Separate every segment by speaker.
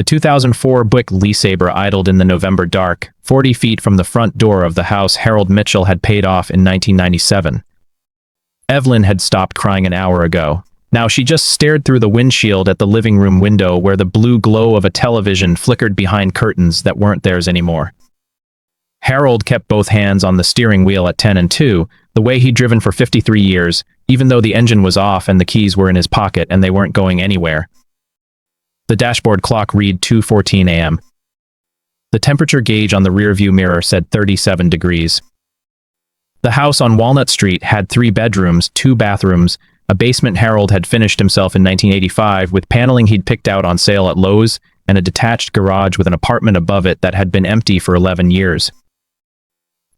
Speaker 1: The 2004 Buick LeSabre idled in the November dark, 40 feet from the front door of the house Harold Mitchell had paid off in 1997. Evelyn had stopped crying an hour ago. Now she just stared through the windshield at the living room window where the blue glow of a television flickered behind curtains that weren't theirs anymore. Harold kept both hands on the steering wheel at 10 and 2, the way he'd driven for 53 years, even though the engine was off and the keys were in his pocket and they weren't going anywhere. The dashboard clock read 2:14 a.m. The temperature gauge on the rearview mirror said 37 degrees. The house on Walnut Street had 3 bedrooms, 2 bathrooms, a basement Harold had finished himself in 1985 with paneling he'd picked out on sale at Lowe's, and a detached garage with an apartment above it that had been empty for 11 years.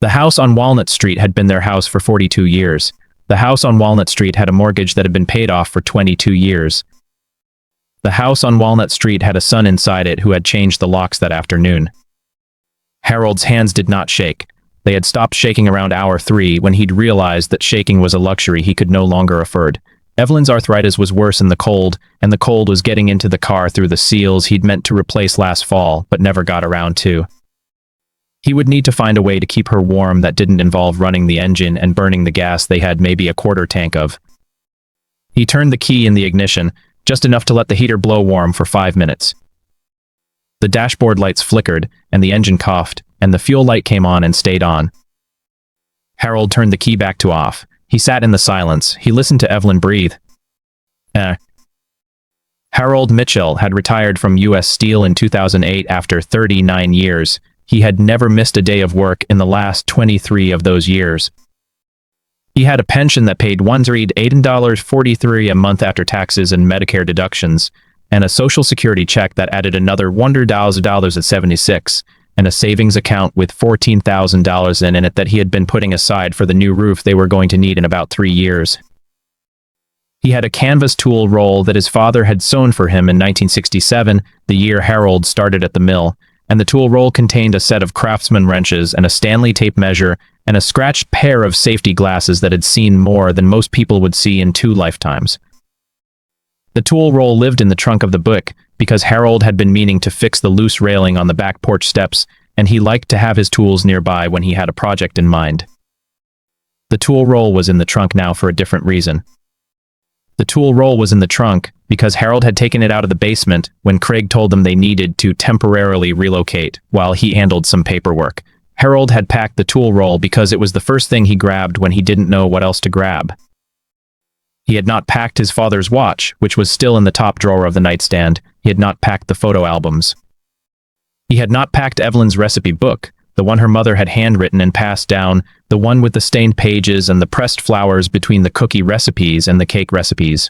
Speaker 1: The house on Walnut Street had been their house for 42 years. The house on Walnut Street had a mortgage that had been paid off for 22 years. The house on Walnut Street had a son inside it who had changed the locks that afternoon. Harold's hands did not shake. They had stopped shaking around hour 3 when he'd realized that shaking was a luxury he could no longer afford. Evelyn's arthritis was worse in the cold, and the cold was getting into the car through the seals he'd meant to replace last fall but never got around to. He would need to find a way to keep her warm that didn't involve running the engine and burning the gas they had maybe a quarter tank of. He turned the key in the ignition, just enough to let the heater blow warm for 5 minutes. The dashboard lights flickered, and the engine coughed, and the fuel light came on and stayed on. Harold turned the key back to off. He sat in the silence. He listened to Evelyn breathe. Harold Mitchell had retired from U.S. Steel in 2008 after 39 years. He had never missed a day of work in the last 23 of those years. He had a pension that paid $108.43 a month after taxes and Medicare deductions, and a Social Security check that added another $100.76, and a savings account with $14,000 in it that he had been putting aside for the new roof they were going to need in about 3 years. He had a canvas tool roll that his father had sewn for him in 1967, the year Harold started at the mill, and the tool roll contained a set of Craftsman wrenches and a Stanley tape measure and a scratched pair of safety glasses that had seen more than most people would see in 2 lifetimes. The tool roll lived in the trunk of the Buick because Harold had been meaning to fix the loose railing on the back porch steps, and he liked to have his tools nearby when he had a project in mind. The tool roll was in the trunk now for a different reason. The tool roll was in the trunk because Harold had taken it out of the basement when Craig told them they needed to temporarily relocate while he handled some paperwork. Harold had packed the tool roll because it was the first thing he grabbed when he didn't know what else to grab. He had not packed his father's watch, which was still in the top drawer of the nightstand. He had not packed the photo albums. He had not packed Evelyn's recipe book, the one her mother had handwritten and passed down, the one with the stained pages and the pressed flowers between the cookie recipes and the cake recipes.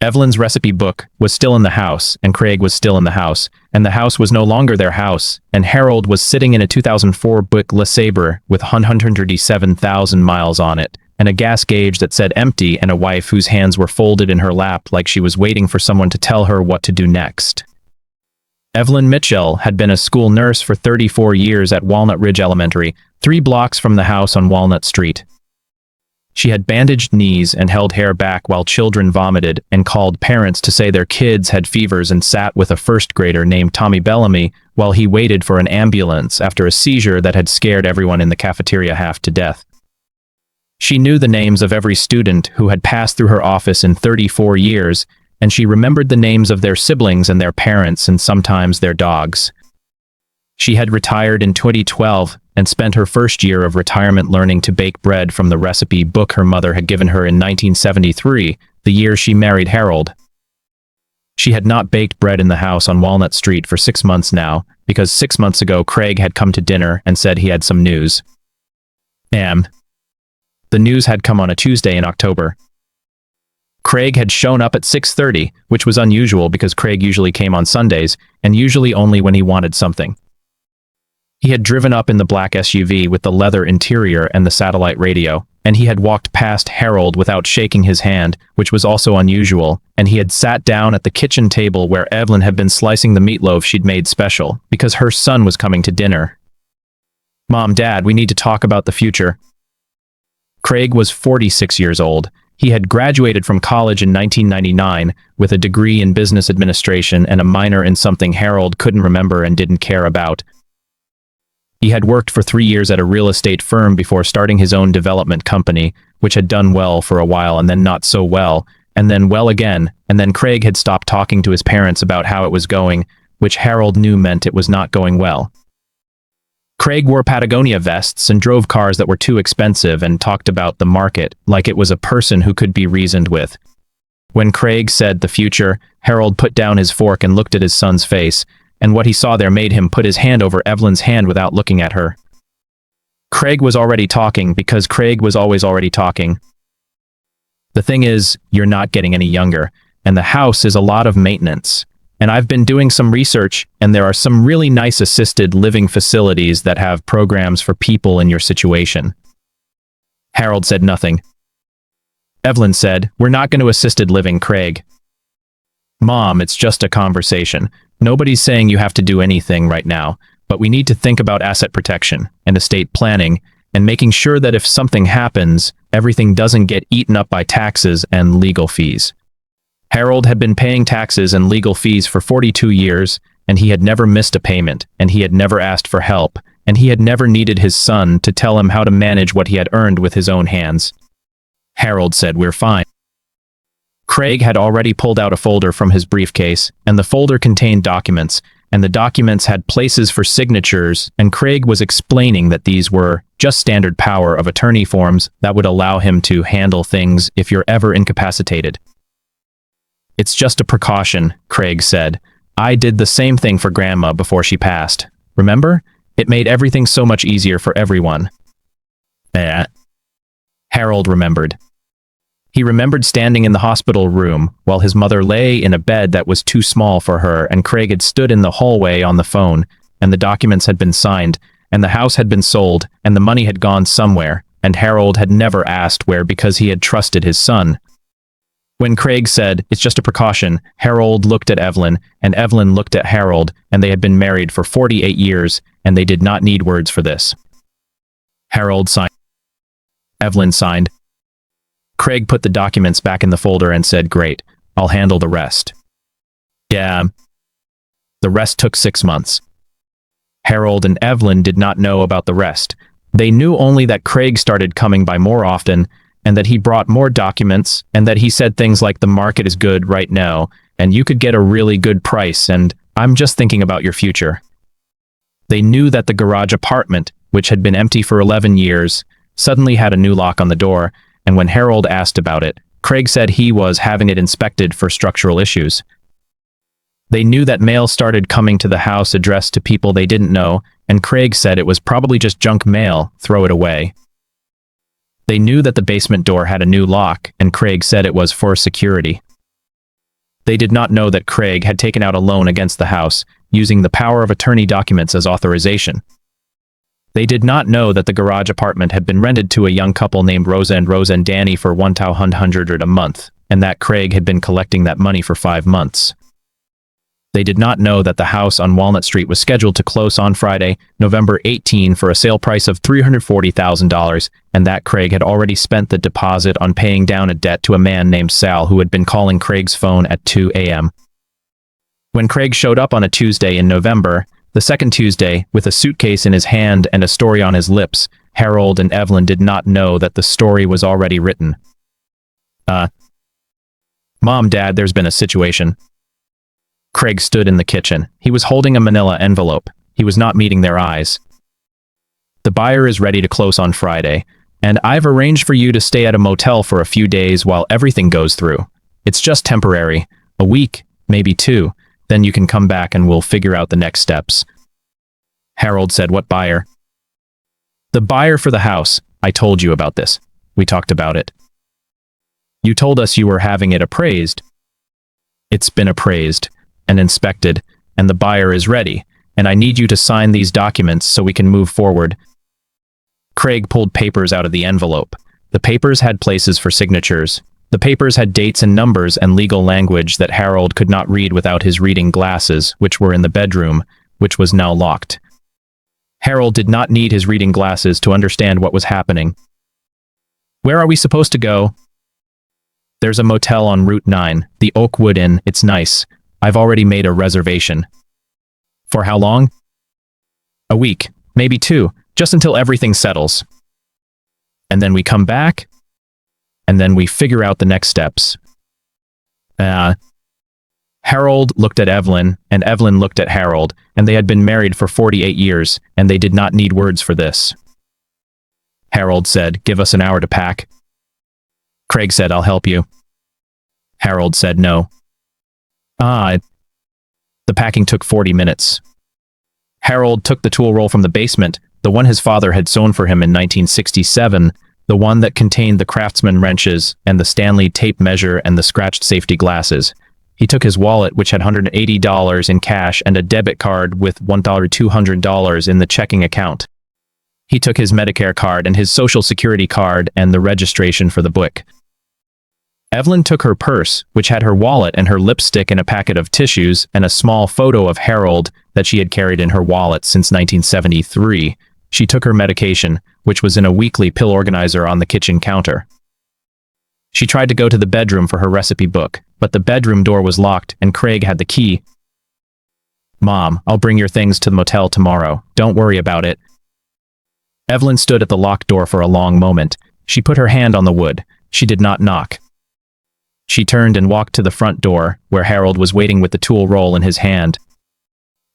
Speaker 1: Evelyn's recipe book was still in the house, and Craig was still in the house, and the house was no longer their house, and Harold was sitting in a 2004 Buick LeSabre with 137,000 miles on it, and a gas gauge that said empty, and a wife whose hands were folded in her lap like she was waiting for someone to tell her what to do next. Evelyn Mitchell had been a school nurse for 34 years at Walnut Ridge Elementary, 3 blocks from the house on Walnut Street. She had bandaged knees and held hair back while children vomited and called parents to say their kids had fevers and sat with a first grader named Tommy Bellamy while he waited for an ambulance after a seizure that had scared everyone in the cafeteria half to death. She knew the names of every student who had passed through her office in 34 years, and she remembered the names of their siblings and their parents and sometimes their dogs. She had retired in 2012 and spent her first year of retirement learning to bake bread from the recipe book her mother had given her in 1973, the year she married Harold. She had not baked bread in the house on Walnut Street for 6 months now, because 6 months ago Craig had come to dinner and said he had some news. The news had come on a Tuesday in October. Craig had shown up at 6:30, which was unusual because Craig usually came on Sundays, and usually only when he wanted something. He had driven up in the black SUV with the leather interior and the satellite radio, and he had walked past Harold without shaking his hand, which was also unusual, and he had sat down at the kitchen table where Evelyn had been slicing the meatloaf she'd made special, because her son was coming to dinner. "Mom, Dad, we need to talk about the future." Craig was 46 years old. He had graduated from college in 1999 with a degree in business administration and a minor in something Harold couldn't remember and didn't care about. He had worked for 3 years at a real estate firm before starting his own development company, which had done well for a while and then not so well, and then well again, and then Craig had stopped talking to his parents about how it was going, which Harold knew meant it was not going well. Craig wore Patagonia vests and drove cars that were too expensive and talked about the market like it was a person who could be reasoned with. When Craig said the future, Harold put down his fork and looked at his son's face, and what he saw there made him put his hand over Evelyn's hand without looking at her. Craig was already talking because Craig was always already talking. The thing is, you're not getting any younger, and the house is a lot of maintenance. And I've been doing some research, and there are some really nice assisted living facilities that have programs for people in your situation. Harold said nothing. Evelyn said, "We're not going to assisted living, Craig." "Mom, it's just a conversation. Nobody's saying you have to do anything right now, but we need to think about asset protection and estate planning and making sure that if something happens, everything doesn't get eaten up by taxes and legal fees." Harold had been paying taxes and legal fees for 42 years, and he had never missed a payment, and he had never asked for help, and he had never needed his son to tell him how to manage what he had earned with his own hands. Harold said, "We're fine." Craig had already pulled out a folder from his briefcase, and the folder contained documents, and the documents had places for signatures, and Craig was explaining that these were just standard power of attorney forms that would allow him to handle things if you're ever incapacitated. "It's just a precaution," Craig said. "I did the same thing for Grandma before she passed. Remember? It made everything so much easier for everyone." Harold remembered. He remembered standing in the hospital room while his mother lay in a bed that was too small for her, and Craig had stood in the hallway on the phone, and the documents had been signed, and the house had been sold, and the money had gone somewhere, and Harold had never asked where because he had trusted his son. When Craig said, "It's just a precaution," Harold looked at Evelyn, and Evelyn looked at Harold, and they had been married for 48 years, and they did not need words for this. Harold signed. Evelyn signed. Craig put the documents back in the folder and said, "Great, I'll handle the rest." Yeah. The rest took 6 months. Harold and Evelyn did not know about the rest. They knew only that Craig started coming by more often, and that he brought more documents, and that he said things like the market is good right now, and you could get a really good price, and I'm just thinking about your future. They knew that the garage apartment, which had been empty for 11 years, suddenly had a new lock on the door, and when Harold asked about it, Craig said he was having it inspected for structural issues. They knew that mail started coming to the house addressed to people they didn't know, and Craig said it was probably just junk mail, throw it away. They knew that the basement door had a new lock, and Craig said it was for security. They did not know that Craig had taken out a loan against the house, using the power of attorney documents as authorization. They did not know that the garage apartment had been rented to a young couple named Rosa and Danny for $1,200 a month, and that Craig had been collecting that money for 5 months. They did not know that the house on Walnut Street was scheduled to close on Friday, November 18 for a sale price of $340,000, and that Craig had already spent the deposit on paying down a debt to a man named Sal who had been calling Craig's phone at 2 a.m. When Craig showed up on a Tuesday in November, the second Tuesday, with a suitcase in his hand and a story on his lips, Harold and Evelyn did not know that the story was already written. Mom, Dad, there's been a situation. Craig stood in the kitchen. He was holding a manila envelope. He was not meeting their eyes. "The buyer is ready to close on Friday, and I've arranged for you to stay at a motel for a few days while everything goes through. It's just temporary, a week, maybe 2. Then you can come back and we'll figure out the next steps." Harold said, "What buyer?" "The buyer for the house. I told you about this. We talked about it. You told us you were having it appraised." "It's been appraised and inspected, and the buyer is ready, and I need you to sign these documents so we can move forward." Craig pulled papers out of the envelope. The papers had places for signatures. The papers had dates and numbers and legal language that Harold could not read without his reading glasses, which were in the bedroom, which was now locked. Harold did not need his reading glasses to understand what was happening. "Where are we supposed to go?" There's a motel on Route 9, the Oakwood Inn. It's nice. I've already made a reservation. For how long? A week, maybe 2, just until everything settles. And then we come back, and then we figure out the next steps. Harold looked at Evelyn, and Evelyn looked at Harold, and they had been married for 48 years, and they did not need words for this. Harold said, "Give us an hour to pack." Craig said, "I'll help you." Harold said no. The packing took 40 minutes. Harold took the tool roll from the basement, the one his father had sewn for him in 1967, the one that contained the Craftsman wrenches and the Stanley tape measure and the scratched safety glasses. He took his wallet, which had $180 in cash and a debit card with $1,200 in the checking account. He took his Medicare card and his Social Security card and the registration for the Buick. Evelyn took her purse, which had her wallet and her lipstick and a packet of tissues and a small photo of Harold that she had carried in her wallet since 1973. She took her medication, which was in a weekly pill organizer on the kitchen counter. She tried to go to the bedroom for her recipe book, but the bedroom door was locked and Craig had the key. "Mom, I'll bring your things to the motel tomorrow. Don't worry about it." Evelyn stood at the locked door for a long moment. She put her hand on the wood. She did not knock. She turned and walked to the front door, where Harold was waiting with the tool roll in his hand.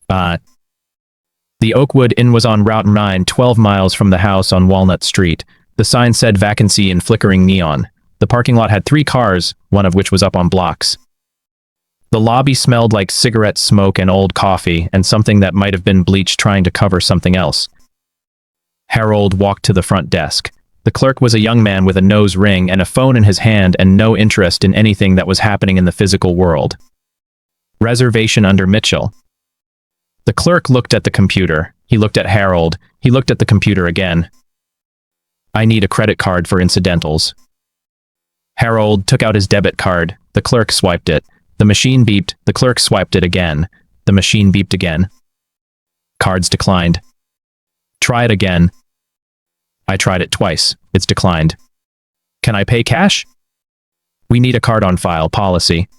Speaker 1: The Oakwood Inn was on Route 9, 12 miles from the house on Walnut Street. The sign said vacancy in flickering neon. The parking lot had 3 cars, one of which was up on blocks. The lobby smelled like cigarette smoke and old coffee, and something that might have been bleach trying to cover something else. Harold walked to the front desk. The clerk was a young man with a nose ring and a phone in his hand and no interest in anything that was happening in the physical world. Reservation under Mitchell. The clerk looked at the computer. He looked at Harold. He looked at the computer again. "I need a credit card for incidentals." Harold took out his debit card. The clerk swiped it. The machine beeped. The clerk swiped it again. The machine beeped again. Cards declined. "Try it again." "I tried it twice. It's declined." "Can I pay cash?" "We need a card on file policy."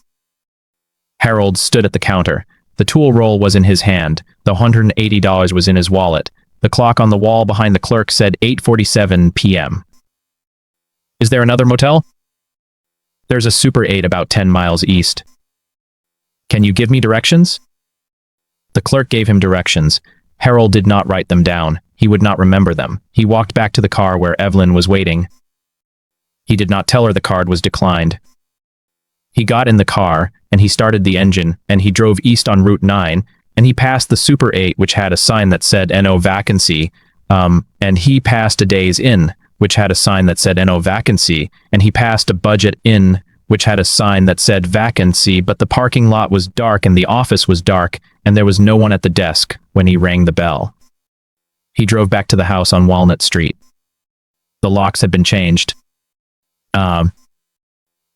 Speaker 1: Harold stood at the counter. The tool roll was in his hand. The $180 was in his wallet. The clock on the wall behind the clerk said 8:47 p.m. "Is there another motel?" "There's a Super 8 about 10 miles east." "Can you give me directions?" The clerk gave him directions. Harold did not write them down. He would not remember them. He walked back to the car where Evelyn was waiting. He did not tell her the card was declined. He got in the car, and he started the engine, and he drove east on Route 9, and he passed the Super 8, which had a sign that said "No vacancy," and he passed a Days Inn, which had a sign that said "No vacancy," and he passed a Budget Inn, which had a sign that said "Vacancy," but the parking lot was dark and the office was dark, and there was no one at the desk when he rang the bell. He drove back to the house on Walnut Street. The locks had been changed.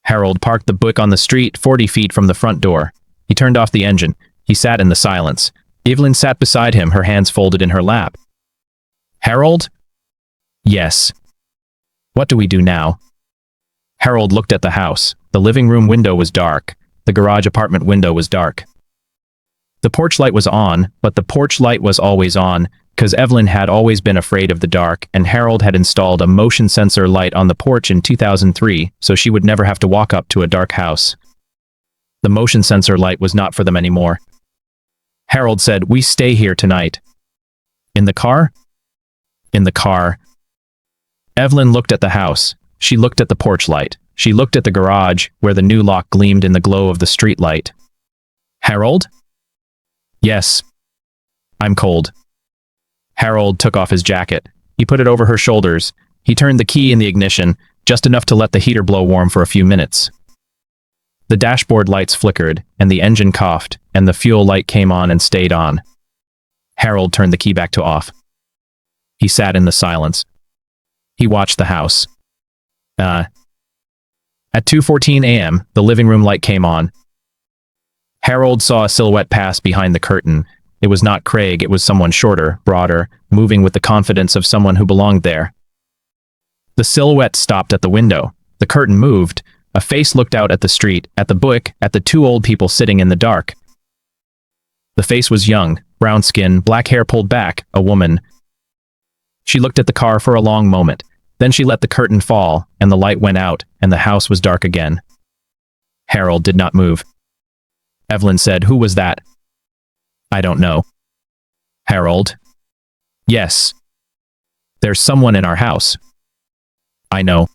Speaker 1: Harold parked the Buick on the street 40 feet from the front door. He turned off the engine. He sat in the silence. Evelyn sat beside him, her hands folded in her lap. "Harold?" "Yes." "What do we do now?" Harold looked at the house. The living room window was dark. The garage apartment window was dark. The porch light was on, but the porch light was always on, because Evelyn had always been afraid of the dark, and Harold had installed a motion sensor light on the porch in 2003, so she would never have to walk up to a dark house. The motion sensor light was not for them anymore. Harold said, "We stay here tonight." "In the car?" "In the car." Evelyn looked at the house. She looked at the porch light. She looked at the garage, where the new lock gleamed in the glow of the street light. "Harold?" "Yes." "I'm cold." Harold took off his jacket. He put it over her shoulders. He turned the key in the ignition, just enough to let the heater blow warm for a few minutes. The dashboard lights flickered, and the engine coughed, and the fuel light came on and stayed on. Harold turned the key back to off. He sat in the silence. He watched the house. At 2:14 a.m., the living room light came on. Harold saw a silhouette pass behind the curtain. It was not Craig, it was someone shorter, broader, moving with the confidence of someone who belonged there. The silhouette stopped at the window. The curtain moved. A face looked out at the street, at the Buick, at the two old people sitting in the dark. The face was young, brown skin, black hair pulled back, a woman. She looked at the car for a long moment. Then she let the curtain fall, and the light went out, and the house was dark again. Harold did not move. Evelyn said, "Who was that?" "I don't know." "Harold?" "Yes." "There's someone in our house." "I know."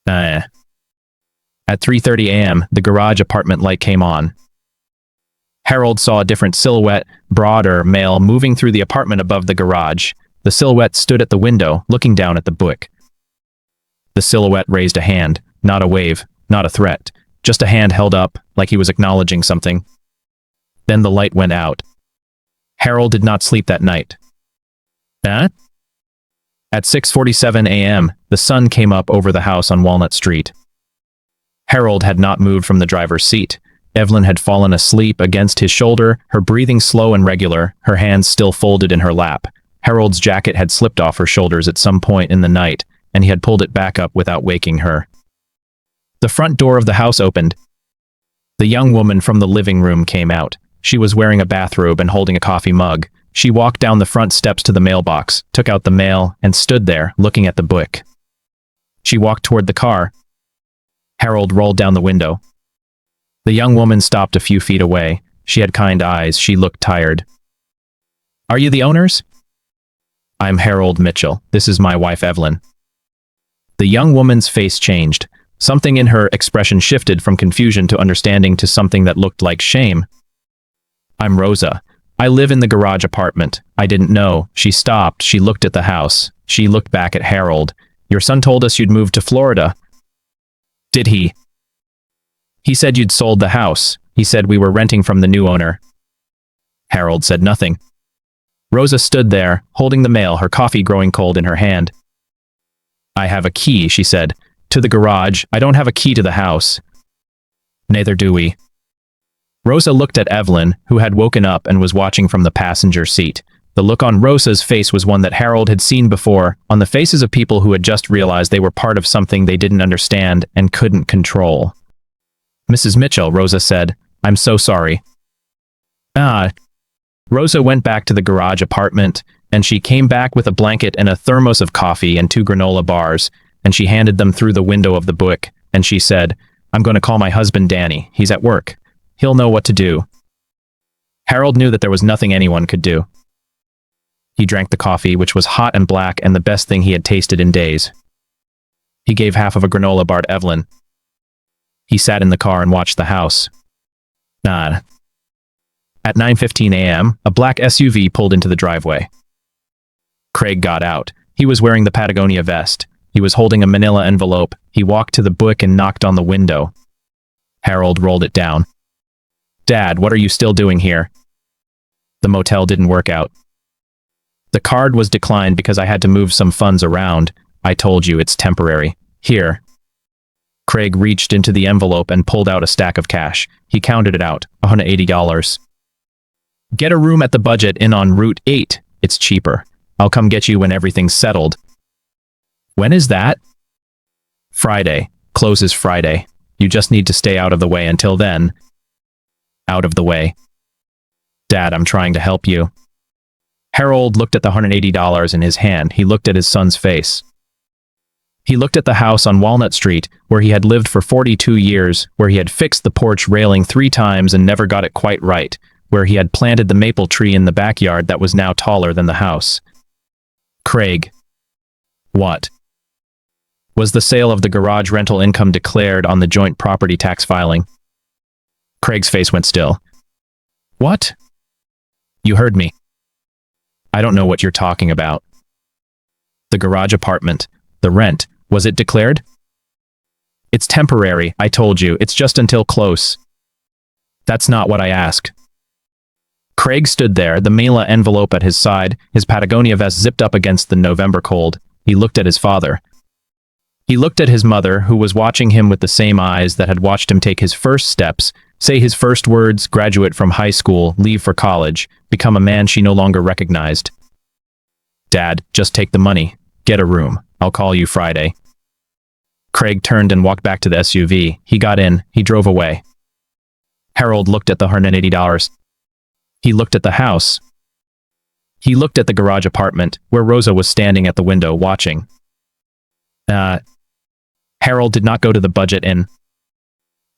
Speaker 1: At 3:30 a.m., the garage apartment light came on. Harold saw a different silhouette, broader, male, moving through the apartment above the garage. The silhouette stood at the window, looking down at the Buick. The silhouette raised a hand, not a wave, not a threat, just a hand held up, like he was acknowledging something. Then the light went out. Harold did not sleep that night. At 6:47 a.m., the sun came up over the house on Walnut Street. Harold had not moved from the driver's seat. Evelyn had fallen asleep against his shoulder, her breathing slow and regular, her hands still folded in her lap. Harold's jacket had slipped off her shoulders at some point in the night, and he had pulled it back up without waking her. The front door of the house opened. The young woman from the living room came out. She was wearing a bathrobe and holding a coffee mug. She walked down the front steps to the mailbox, took out the mail, and stood there, looking at the Buick. She walked toward the car. Harold rolled down the window. The young woman stopped a few feet away. She had kind eyes. She looked tired. "Are you the owners?" "I'm Harold Mitchell. This is my wife, Evelyn." The young woman's face changed. Something in her expression shifted from confusion to understanding to something that looked like shame. "I'm Rosa. I live in the garage apartment. I didn't know." She stopped. She looked at the house. She looked back at Harold. "Your son told us you'd moved to Florida." "Did he?" "He said you'd sold the house. He said we were renting from the new owner." Harold said nothing. Rosa stood there, holding the mail, her coffee growing cold in her hand. "I have a key," she said, "to the garage. I don't have a key to the house." "Neither do we." Rosa looked at Evelyn, who had woken up and was watching from the passenger seat. The look on Rosa's face was one that Harold had seen before, on the faces of people who had just realized they were part of something they didn't understand and couldn't control. "Mrs. Mitchell," Rosa said, "I'm so sorry." Rosa went back to the garage apartment, and she came back with a blanket and a thermos of coffee and 2 granola bars, and she handed them through the window of the Buick, and she said, "I'm going to call my husband Danny. He's at work. He'll know what to do." Harold knew that there was nothing anyone could do. He drank the coffee, which was hot and black and the best thing he had tasted in days. He gave half of a granola bar to Evelyn. He sat in the car and watched the house. At 9:15 a.m., a black SUV pulled into the driveway. Craig got out. He was wearing the Patagonia vest. He was holding a manila envelope. He walked to the Buick and knocked on the window. Harold rolled it down. "Dad, what are you still doing here?" "The motel didn't work out. The card was declined because I had to move some funds around. I told you, it's temporary. Here." Craig reached into the envelope and pulled out a stack of cash. He counted it out, $180. "Get a room at the Budget Inn on Route 8. It's cheaper. I'll come get you when everything's settled." "When is that?" "Friday. Closes Friday. You just need to stay out of the way until then." "Out of the way." "Dad, I'm trying to help you." Harold looked at the $180 in his hand. He looked at his son's face. He looked at the house on Walnut Street, where he had lived for 42 years, where he had fixed the porch railing 3 times and never got it quite right, where he had planted the maple tree in the backyard that was now taller than the house. "Craig." "What?" "Was the sale of the garage rental income declared on the joint property tax filing?" Craig's face went still. "What?" "You heard me." "I don't know what you're talking about." "The garage apartment, the rent, was it declared?" "It's temporary, I told you. It's just until close." "That's not what I asked." Craig stood there, the manila envelope at his side, his Patagonia vest zipped up against the November cold. He looked at his father. He looked at his mother, who was watching him with the same eyes that had watched him take his first steps, say his first words, graduate from high school, leave for college, become a man she no longer recognized. "Dad, just take the money. Get a room. I'll call you Friday." Craig turned and walked back to the SUV. He got in. He drove away. Harold looked at the $180. He looked at the house. He looked at the garage apartment, where Rosa was standing at the window watching. Harold did not go to the Budget Inn.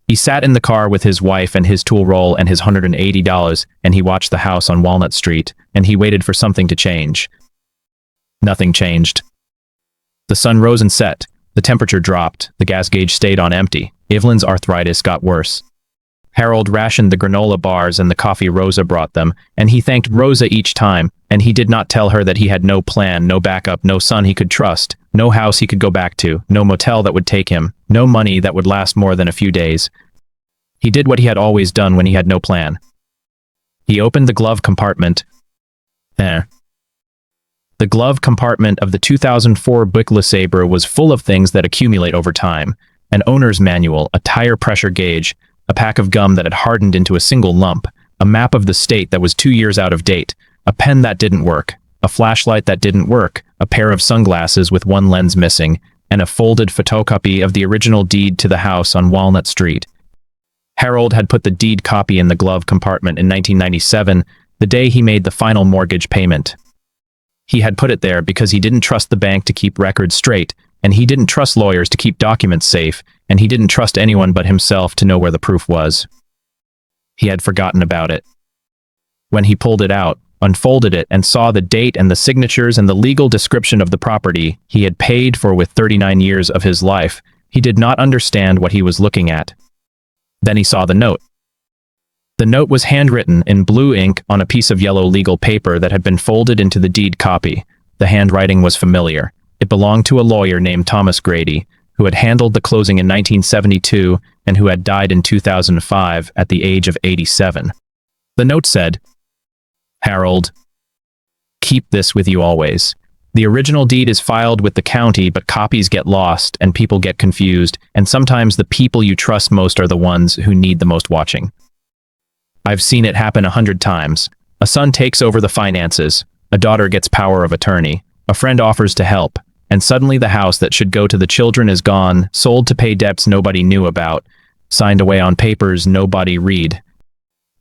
Speaker 1: He sat in the car with his wife and his tool roll and his $180, and he watched the house on Walnut Street, and he waited for something to change. Nothing changed. The sun rose and set. The temperature dropped. The gas gauge stayed on empty. Evelyn's arthritis got worse. Harold rationed the granola bars and the coffee Rosa brought them, and he thanked Rosa each time, and he did not tell her that he had no plan, no backup, no son he could trust, no house he could go back to, no motel that would take him, no money that would last more than a few days. He did what he had always done when he had no plan. He opened the glove compartment. The glove compartment of the 2004 Buick LeSabre was full of things that accumulate over time. An owner's manual, a tire pressure gauge, a pack of gum that had hardened into a single lump, a map of the state that was 2 years out of date, a pen that didn't work, a flashlight that didn't work, a pair of sunglasses with one lens missing, and a folded photocopy of the original deed to the house on Walnut Street. Harold had put the deed copy in the glove compartment in 1997, the day he made the final mortgage payment. He had put it there because he didn't trust the bank to keep records straight, and he didn't trust lawyers to keep documents safe, and he didn't trust anyone but himself to know where the proof was. He had forgotten about it. When he pulled it out, unfolded it, and saw the date and the signatures and the legal description of the property he had paid for with 39 years of his life, he did not understand what he was looking at. Then he saw the note. The note was handwritten in blue ink on a piece of yellow legal paper that had been folded into the deed copy. The handwriting was familiar. It belonged to a lawyer named Thomas Grady, who had handled the closing in 1972 and who had died in 2005 at the age of 87. The note said, "Harold, keep this with you always. The original deed is filed with the county, but copies get lost and people get confused, and sometimes the people you trust most are the ones who need the most watching. I've seen it happen 100 times. A son takes over the finances, a daughter gets power of attorney, a friend offers to help, and suddenly the house that should go to the children is gone, sold to pay debts nobody knew about, signed away on papers nobody read.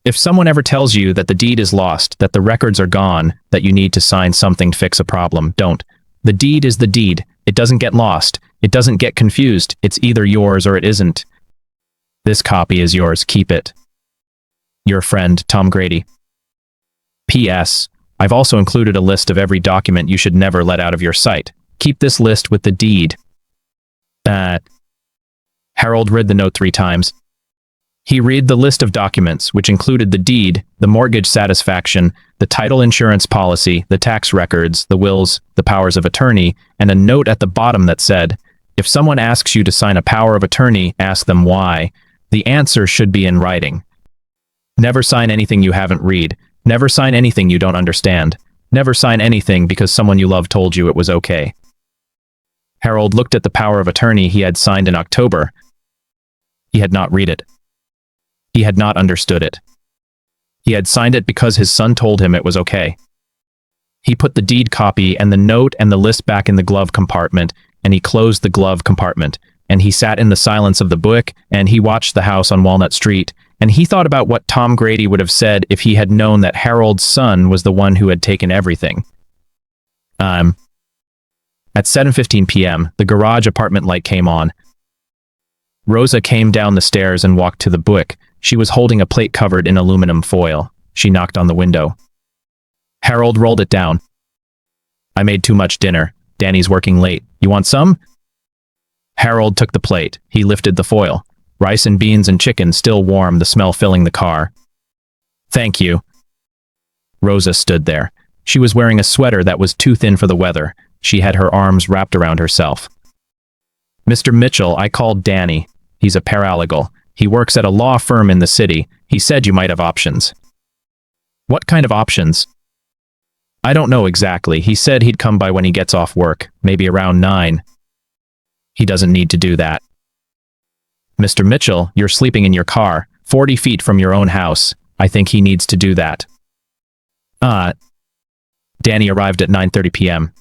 Speaker 1: If someone ever tells you that the deed is lost, that the records are gone, that you need to sign something to fix a problem, don't. The deed is the deed. It doesn't get lost. It doesn't get confused. It's either yours or it isn't. This copy is yours. Keep it. Your friend, Tom Grady. P.S. I've also included a list of every document you should never let out of your sight. Keep this list with the deed." Harold read the note 3 times. He read the list of documents, which included the deed, the mortgage satisfaction, the title insurance policy, the tax records, the wills, the powers of attorney, and a note at the bottom that said, "If someone asks you to sign a power of attorney, ask them why. The answer should be in writing. Never sign anything you haven't read. Never sign anything you don't understand. Never sign anything because someone you love told you it was okay." Harold looked at the power of attorney he had signed in October. He had not read it. He had not understood it. He had signed it because his son told him it was okay. He put the deed copy and the note and the list back in the glove compartment, and he closed the glove compartment, and he sat in the silence of the Buick, and he watched the house on Walnut Street, and he thought about what Tom Grady would have said if he had known that Harold's son was the one who had taken everything. At 7:15 p.m., the garage apartment light came on. Rosa came down the stairs and walked to the Buick. She was holding a plate covered in aluminum foil. She knocked on the window. Harold rolled it down. "I made too much dinner. Danny's working late. You want some?" Harold took the plate. He lifted the foil. Rice and beans and chicken still warm, the smell filling the car. "Thank you." Rosa stood there. She was wearing a sweater that was too thin for the weather. She had her arms wrapped around herself. "Mr. Mitchell, I called Danny. He's a paralegal. He works at a law firm in the city. He said you might have options." "What kind of options?" "I don't know exactly. He said he'd come by when he gets off work, maybe around 9. "He doesn't need to do that." "Mr. Mitchell, you're sleeping in your car, 40 feet from your own house. I think he needs to do that." Danny arrived at 9:30 p.m.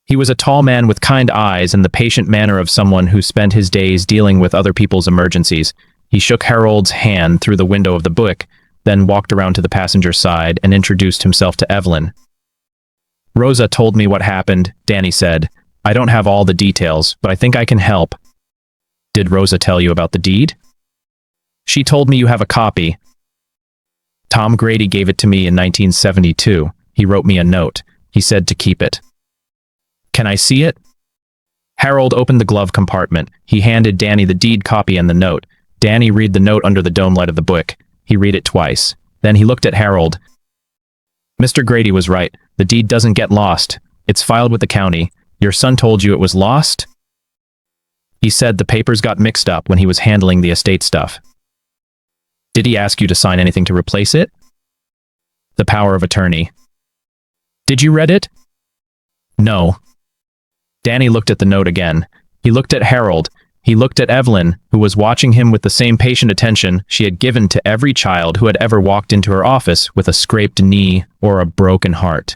Speaker 1: He was a tall man with kind eyes and the patient manner of someone who spent his days dealing with other people's emergencies. He shook Harold's hand through the window of the Buick, then walked around to the passenger side and introduced himself to Evelyn. "Rosa told me what happened," Danny said. "I don't have all the details, but I think I can help." "Did Rosa tell you about the deed?" "She told me you have a copy. Tom Grady gave it to me in 1972. He wrote me a note. He said to keep it." "Can I see it?" Harold opened the glove compartment. He handed Danny the deed copy and the note. Danny read the note under the dome light of the Buick. He read it twice. Then he looked at Harold. "Mr. Grady was right. The deed doesn't get lost. It's filed with the county. Your son told you it was lost?" "He said the papers got mixed up when he was handling the estate stuff." "Did he ask you to sign anything to replace it?" "The power of attorney." "Did you read it?" "No." Danny looked at the note again. He looked at Harold. He looked at Evelyn, who was watching him with the same patient attention she had given to every child who had ever walked into her office with a scraped knee or a broken heart.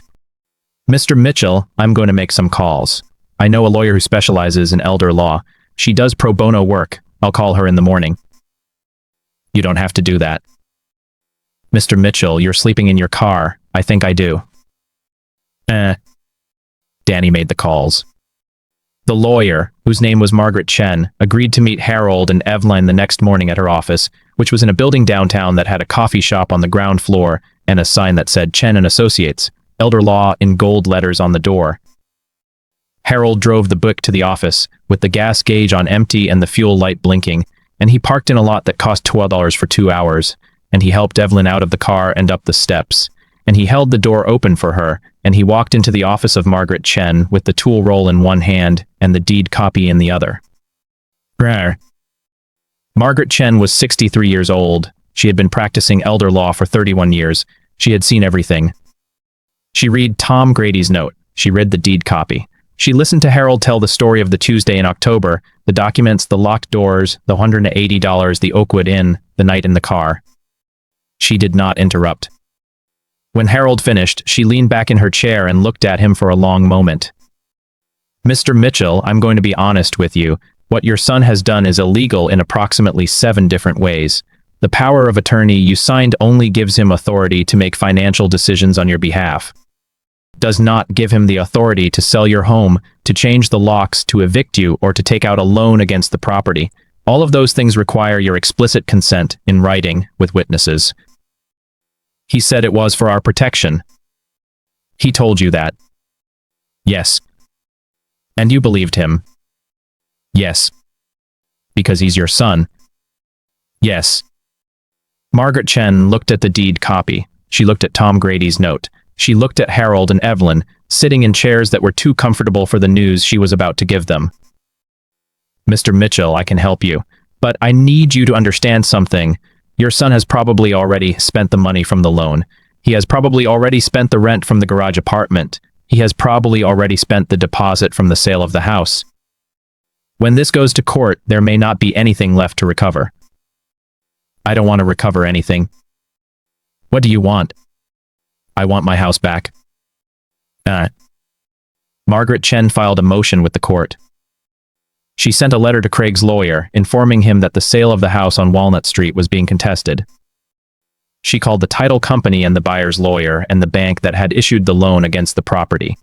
Speaker 1: "Mr. Mitchell, I'm going to make some calls. I know a lawyer who specializes in elder law. She does pro bono work. I'll call her in the morning." "You don't have to do that." "Mr. Mitchell, you're sleeping in your car. I think I do." Danny made the calls. The lawyer, whose name was Margaret Chen, agreed to meet Harold and Evelyn the next morning at her office, which was in a building downtown that had a coffee shop on the ground floor and a sign that said Chen and Associates, Elder Law in gold letters on the door. Harold drove the Buick to the office, with the gas gauge on empty and the fuel light blinking, and he parked in a lot that cost $12 for 2 hours, and he helped Evelyn out of the car and up the steps, and he held the door open for her, and he walked into the office of Margaret Chen with the tool roll in one hand and the deed copy in the other. Rawr. Margaret Chen was 63 years old. She had been practicing elder law for 31 years. She had seen everything. She read Tom Grady's note. She read the deed copy. She listened to Harold tell the story of the Tuesday in October, the documents, the locked doors, the $180, the Oakwood Inn, the night in the car. She did not interrupt. When Harold finished, she leaned back in her chair and looked at him for a long moment. "Mr. Mitchell, I'm going to be honest with you. What your son has done is illegal in approximately 7 different ways. The power of attorney you signed only gives him authority to make financial decisions on your behalf. Does not give him the authority to sell your home, to change the locks, to evict you, or to take out a loan against the property. All of those things require your explicit consent in writing with witnesses. He said it was for our protection." "He told you that?" "Yes." "And you believed him?" "Yes." "Because he's your son?" "Yes." Margaret Chen looked at the deed copy. She looked at Tom Grady's note. She looked at Harold and Evelyn, sitting in chairs that were too comfortable for the news she was about to give them. "Mr. Mitchell, I can help you. But I need you to understand something. Your son has probably already spent the money from the loan. He has probably already spent the rent from the garage apartment. He has probably already spent the deposit from the sale of the house. When this goes to court, there may not be anything left to recover." "I don't want to recover anything." "What do you want?" "I want my house back." Margaret Chen filed a motion with the court. She sent a letter to Craig's lawyer, informing him that the sale of the house on Walnut Street was being contested. She called the title company and the buyer's lawyer and the bank that had issued the loan against the property.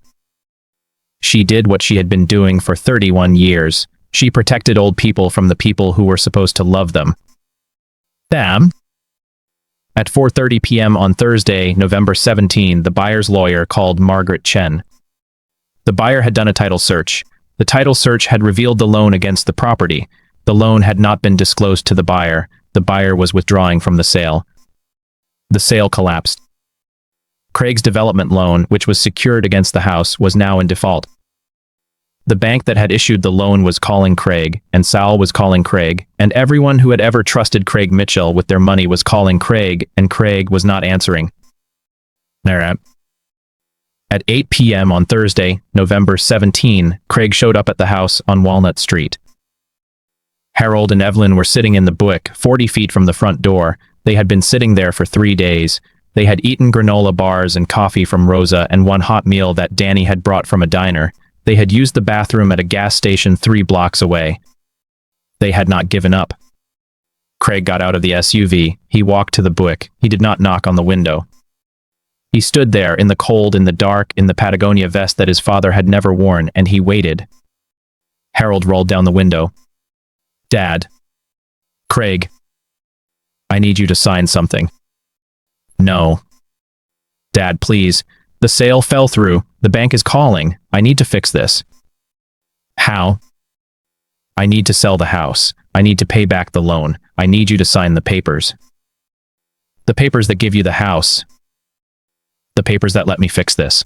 Speaker 1: She did what she had been doing for 31 years. She protected old people from the people who were supposed to love them. Damn. At 4:30 p.m. on Thursday, November 17, the buyer's lawyer called Margaret Chen. The buyer had done a title search. The title search had revealed the loan against the property. The loan had not been disclosed to the buyer. The buyer was withdrawing from the sale. The sale collapsed. Craig's development loan, which was secured against the house, was now in default. The bank that had issued the loan was calling Craig, and Sal was calling Craig, and everyone who had ever trusted Craig Mitchell with their money was calling Craig, and Craig was not answering. At 8 p.m. on Thursday, November 17, Craig showed up at the house on Walnut Street. Harold and Evelyn were sitting in the Buick, 40 feet from the front door. They had been sitting there for 3 days. They had eaten granola bars and coffee from Rosa and one hot meal that Danny had brought from a diner. They had used the bathroom at a gas station 3 blocks away. They had not given up. Craig got out of the SUV. He walked to the Buick. He did not knock on the window. He stood there in the cold, in the dark, in the Patagonia vest that his father had never worn, and he waited. Harold rolled down the window. "Dad." "Craig, I need you to sign something." "No." "Dad, please. The sale fell through. The bank is calling. I need to fix this." "How?" "I need to sell the house. I need to pay back the loan. I need you to sign the papers." "The papers that give you the house." "The papers that let me fix this."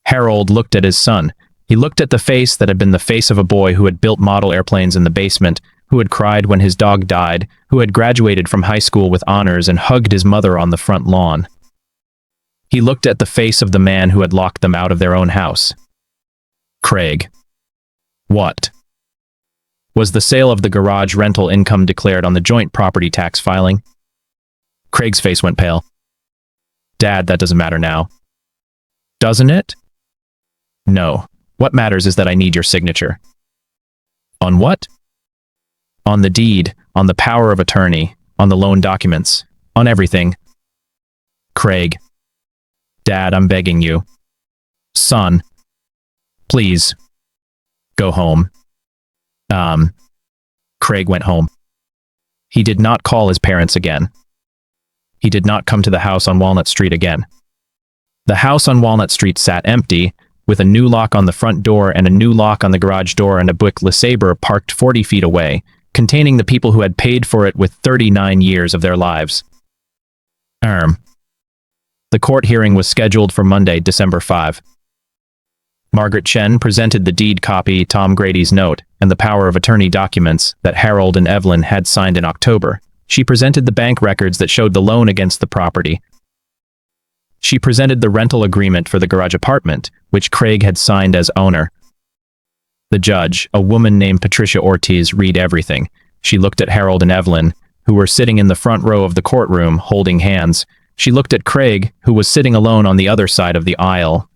Speaker 1: Harold looked at his son. He looked at the face that had been the face of a boy who had built model airplanes in the basement, who had cried when his dog died, who had graduated from high school with honors and hugged his mother on the front lawn. He looked at the face of the man who had locked them out of their own house. "Craig." "What?" "Was the sale of the garage rental income declared on the joint property tax filing?" Craig's face went pale. "Dad, that doesn't matter now." "Doesn't it?" "No. What matters is that I need your signature." "On what?" "On the deed, on the power of attorney, on the loan documents, on everything." "Craig." "Dad, I'm begging you." "Son." "Please. Go home." Craig went home. He did not call his parents again. He did not come to the house on Walnut Street again. The house on Walnut Street sat empty, with a new lock on the front door and a new lock on the garage door and a Buick LeSabre parked 40 feet away, containing the people who had paid for it with 39 years of their lives. The court hearing was scheduled for Monday, December 5. Margaret Chen presented the deed copy, Tom Grady's note, and the power of attorney documents that Harold and Evelyn had signed in October. She presented the bank records that showed the loan against the property. She presented the rental agreement for the garage apartment, which Craig had signed as owner. The judge, a woman named Patricia Ortiz, read everything. She looked at Harold and Evelyn, who were sitting in the front row of the courtroom, holding hands. She looked at Craig, who was sitting alone on the other side of the aisle.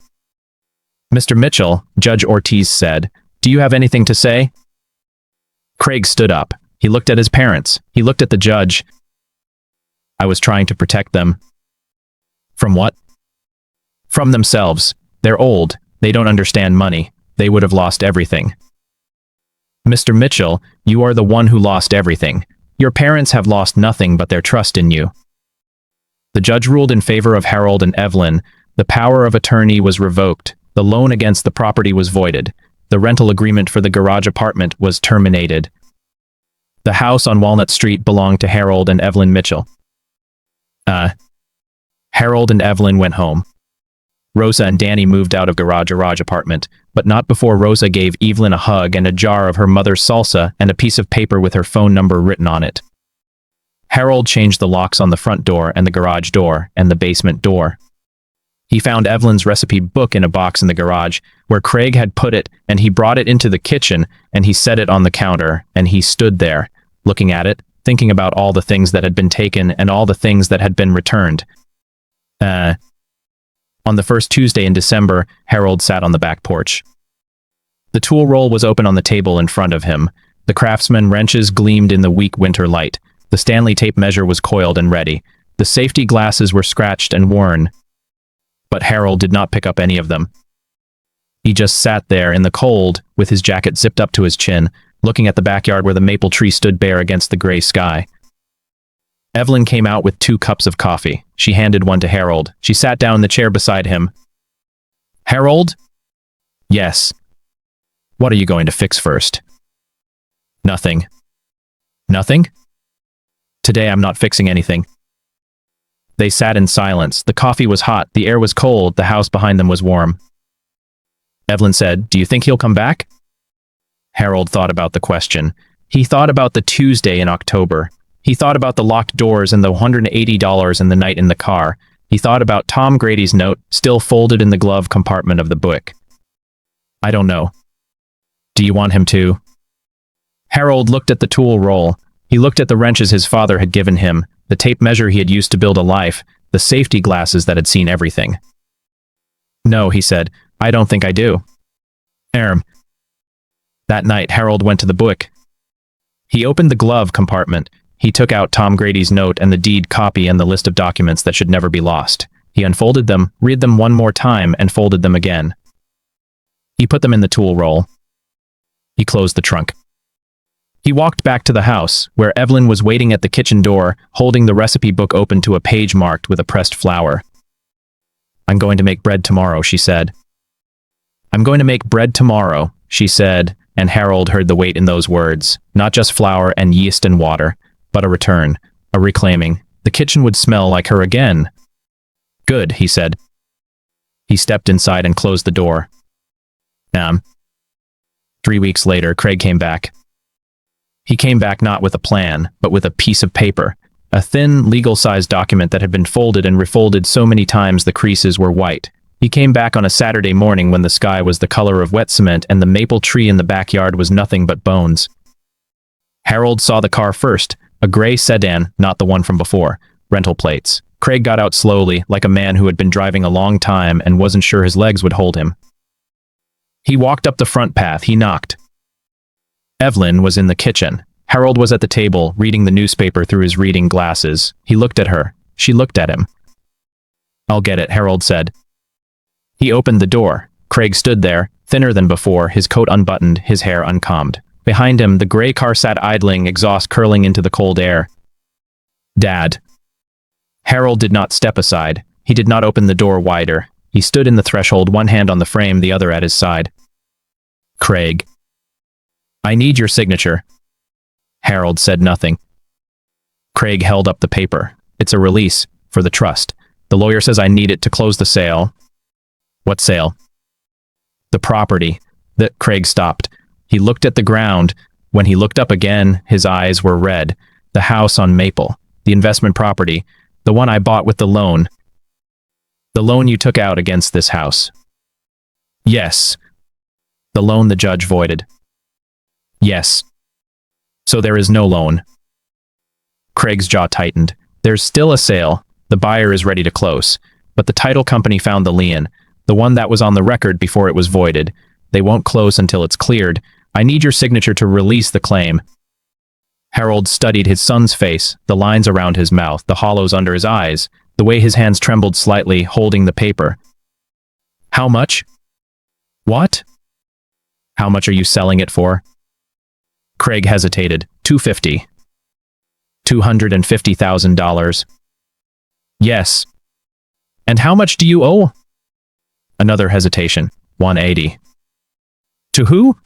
Speaker 1: "Mr. Mitchell," Judge Ortiz said, "do you have anything to say?" Craig stood up. He looked at his parents. He looked at the judge. "I was trying to protect them." "From what?" "From themselves. They're old. They don't understand money. They would have lost everything." "Mr. Mitchell, you are the one who lost everything. Your parents have lost nothing but their trust in you." The judge ruled in favor of Harold and Evelyn. The power of attorney was revoked. The loan against the property was voided. The rental agreement for the garage apartment was terminated. The house on Walnut Street belonged to Harold and Evelyn Mitchell. Harold and Evelyn went home. Rosa and Danny moved out of garage apartment, but not before Rosa gave Evelyn a hug and a jar of her mother's salsa and a piece of paper with her phone number written on it. Harold changed the locks on the front door and the garage door and the basement door. He found Evelyn's recipe book in a box in the garage, where Craig had put it, and he brought it into the kitchen, and he set it on the counter, and he stood there, looking at it, thinking about all the things that had been taken and all the things that had been returned. On the first Tuesday in December, Harold sat on the back porch. The tool roll was open on the table in front of him. The Craftsman wrenches gleamed in the weak winter light. The Stanley tape measure was coiled and ready. The safety glasses were scratched and worn. But Harold did not pick up any of them. He just sat there in the cold, with his jacket zipped up to his chin, looking at the backyard where the maple tree stood bare against the gray sky. Evelyn came out with 2 cups of coffee. She handed one to Harold. She sat down in the chair beside him. "Harold?" "Yes." "What are you going to fix first?" "Nothing." "Nothing?" "Today I'm not fixing anything." They sat in silence. The coffee was hot, the air was cold, the house behind them was warm. Evelyn said, "Do you think he'll come back?" Harold thought about the question. He thought about the Tuesday in October. He thought about the locked doors and the $180 and the night in the car. He thought about Tom Grady's note, still folded in the glove compartment of the Buick. "I don't know." "Do you want him to?" Harold looked at the tool roll. He looked at the wrenches his father had given him, the tape measure he had used to build a life, the safety glasses that had seen everything. "No," he said, "I don't think I do." Erm. That night, Harold went to the Buick. He opened the glove compartment. He took out Tom Grady's note and the deed copy and the list of documents that should never be lost. He unfolded them, read them one more time, and folded them again. He put them in the tool roll. He closed the trunk. He walked back to the house, where Evelyn was waiting at the kitchen door, holding the recipe book open to a page marked with a pressed flour. "I'm going to make bread tomorrow," she said. "I'm going to make bread tomorrow," she said, and Harold heard the weight in those words. Not just flour and yeast and water, but a return, a reclaiming. The kitchen would smell like her again. "Good," he said. He stepped inside and closed the door. 3 weeks later, Craig came back. He came back not with a plan, but with a piece of paper, a thin, legal-sized document that had been folded and refolded so many times the creases were white. He came back on a Saturday morning when the sky was the color of wet cement and the maple tree in the backyard was nothing but bones. Harold saw the car first, a gray sedan, not the one from before, rental plates. Craig got out slowly, like a man who had been driving a long time and wasn't sure his legs would hold him. He walked up the front path. He knocked. Evelyn was in the kitchen. Harold was at the table, reading the newspaper through his reading glasses. He looked at her. She looked at him. "I'll get it," Harold said. He opened the door. Craig stood there, thinner than before, his coat unbuttoned, his hair uncombed. Behind him, the gray car sat idling, exhaust curling into the cold air. "Dad." Harold did not step aside. He did not open the door wider. He stood in the threshold, one hand on the frame, the other at his side. "Craig. I need your signature." Harold said nothing. Craig held up the paper. "It's a release for the trust. The lawyer says I need it to close the sale." "What sale?" "The property." Craig stopped. He looked at the ground. When he looked up again, his eyes were red. "The house on Maple. The investment property. The one I bought with the loan." "The loan you took out against this house?" "Yes." "The loan the judge voided?" "Yes." "So there is no loan?" Craig's jaw tightened. "There's still a sale. The buyer is ready to close. But the title company found the lien, the one that was on the record before it was voided. They won't close until it's cleared. I need your signature to release the claim." Harold studied his son's face, the lines around his mouth, the hollows under his eyes, the way his hands trembled slightly, holding the paper. "How much?" "What?" "How much are you selling it for?" Craig hesitated. $250. $250,000. "Yes." "And how much do you owe?" Another hesitation. $180. "To who?"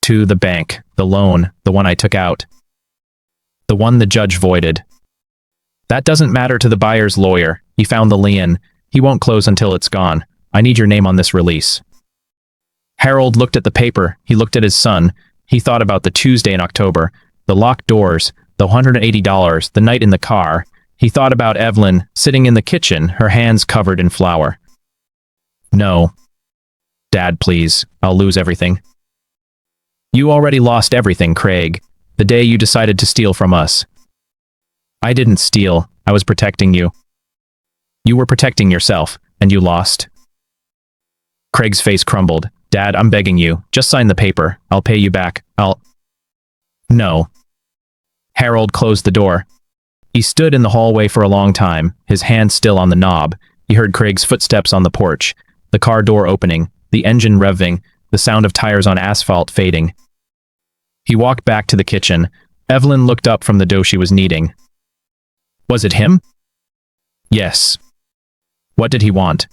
Speaker 1: "To the bank. The loan. The one I took out. The one the judge voided." "That doesn't matter to the buyer's lawyer. He found the lien. He won't close until it's gone. I need your name on this release." Harold looked at the paper. He looked at his son. He thought about the Tuesday in October, the locked doors, the $180, the night in the car. He thought about Evelyn, sitting in the kitchen, her hands covered in flour. "No. Dad, please. I'll lose everything." "You already lost everything, Craig. The day you decided to steal from us." "I didn't steal. I was protecting you." "You were protecting yourself, and you lost." Craig's face crumbled. "Dad, I'm begging you. Just sign the paper. I'll pay you back. No." Harold closed the door. He stood in the hallway for a long time, his hand still on the knob. He heard Craig's footsteps on the porch, the car door opening, the engine revving, the sound of tires on asphalt fading. He walked back to the kitchen. Evelyn looked up from the dough she was kneading. "Was it him?" "Yes." "What did he want?"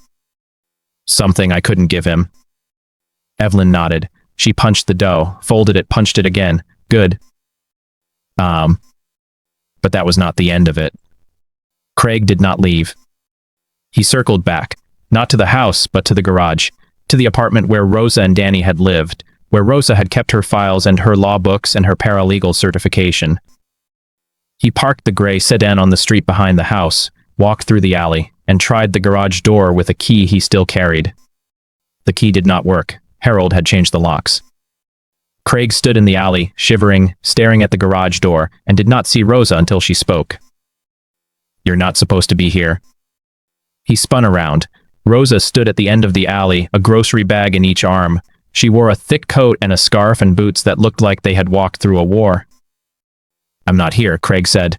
Speaker 1: "Something I couldn't give him." Evelyn nodded. She punched the dough, folded it, punched it again. "Good." But that was not the end of it. Craig did not leave. He circled back, not to the house, but to the garage, to the apartment where Rosa and Danny had lived, where Rosa had kept her files and her law books and her paralegal certification. He parked the gray sedan on the street behind the house, walked through the alley, and tried the garage door with a key he still carried. The key did not work. Harold had changed the locks. Craig stood in the alley, shivering, staring at the garage door, and did not see Rosa until she spoke. "You're not supposed to be here." He spun around. Rosa stood at the end of the alley, a grocery bag in each arm. She wore a thick coat and a scarf and boots that looked like they had walked through a war. "I'm not here," Craig said.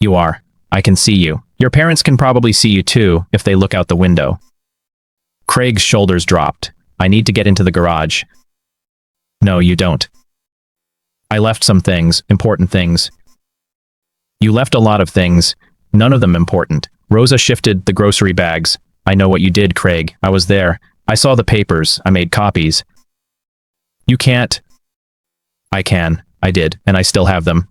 Speaker 1: "You are. I can see you. Your parents can probably see you too, if they look out the window." Craig's shoulders dropped. "I need to get into the garage." "No, you don't. I left some things, important things." "You left a lot of things, none of them important." Rosa shifted the grocery bags. "I know what you did, Craig. I was there. I saw the papers. I made copies." "You can't." "I can. I did, and I still have them."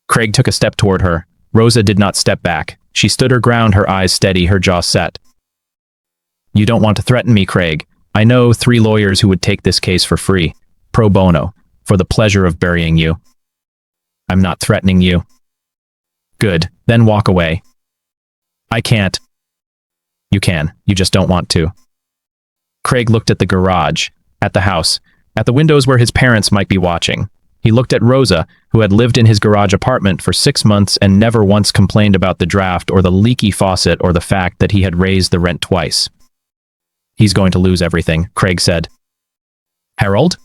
Speaker 1: Craig took a step toward her. Rosa did not step back. She stood her ground, her eyes steady, her jaw set. "You don't want to threaten me, Craig. I know 3 lawyers who would take this case for free, pro bono, for the pleasure of burying you." "I'm not threatening you." "Good, then walk away." "I can't." "You can, you just don't want to." Craig looked at the garage, at the house, at the windows where his parents might be watching. He looked at Rosa, who had lived in his garage apartment for 6 months and never once complained about the draft or the leaky faucet or the fact that he had raised the rent twice. "He's going to lose everything," Craig said. "Harold?"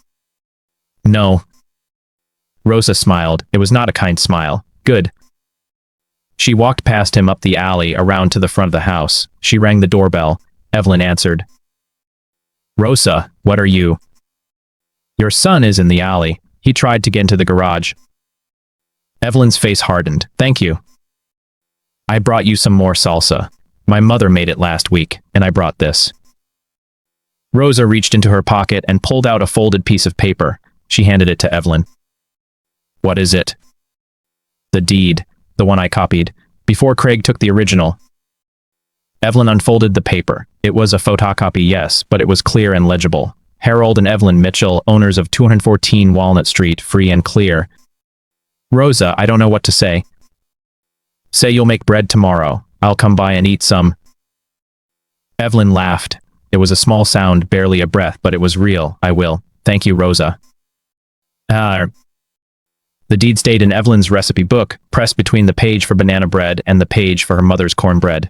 Speaker 1: "No." Rosa smiled. It was not a kind smile. "Good." She walked past him up the alley, around to the front of the house. She rang the doorbell. Evelyn answered. "Rosa, what are you?" "Your son is in the alley. He tried to get into the garage." Evelyn's face hardened. "Thank you. I brought you some more salsa. My mother made it last week, and I brought this." Rosa reached into her pocket and pulled out a folded piece of paper. She handed it to Evelyn. "What is it?" "The deed, the one I copied, before Craig took the original." Evelyn unfolded the paper. It was a photocopy, yes, but it was clear and legible. Harold and Evelyn Mitchell, owners of 214 Walnut Street, free and clear. "Rosa, I don't know what to say." "Say you'll make bread tomorrow. I'll come by and eat some." Evelyn laughed. It was a small sound, barely a breath, but it was real. "I will. Thank you, Rosa." The deed stayed in Evelyn's recipe book, pressed between the page for banana bread and the page for her mother's cornbread.